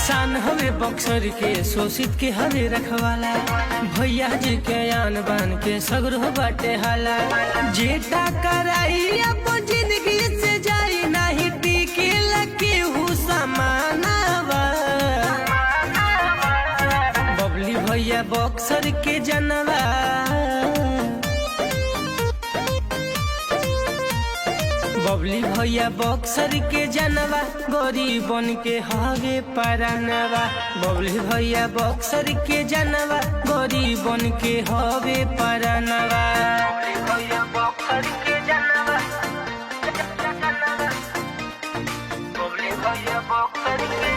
शान हवे बक्सर के शोषित के हवे रखवाला, भैया जी के आन बान के सगर हो बाटे हाला। जेटा कराई अब जिंदगी से जाई नाही टिके लगे हु समानावा। बबली भैया बक्सर के जनवा, बबली भैया बक्सर के जनवा, गरीबन के हवे परानवा। बबली भैया बक्सर के जनवा, गरीबन के हवे परानवा। भैया बक्सर के जनवा, बबली भैया बक्सर के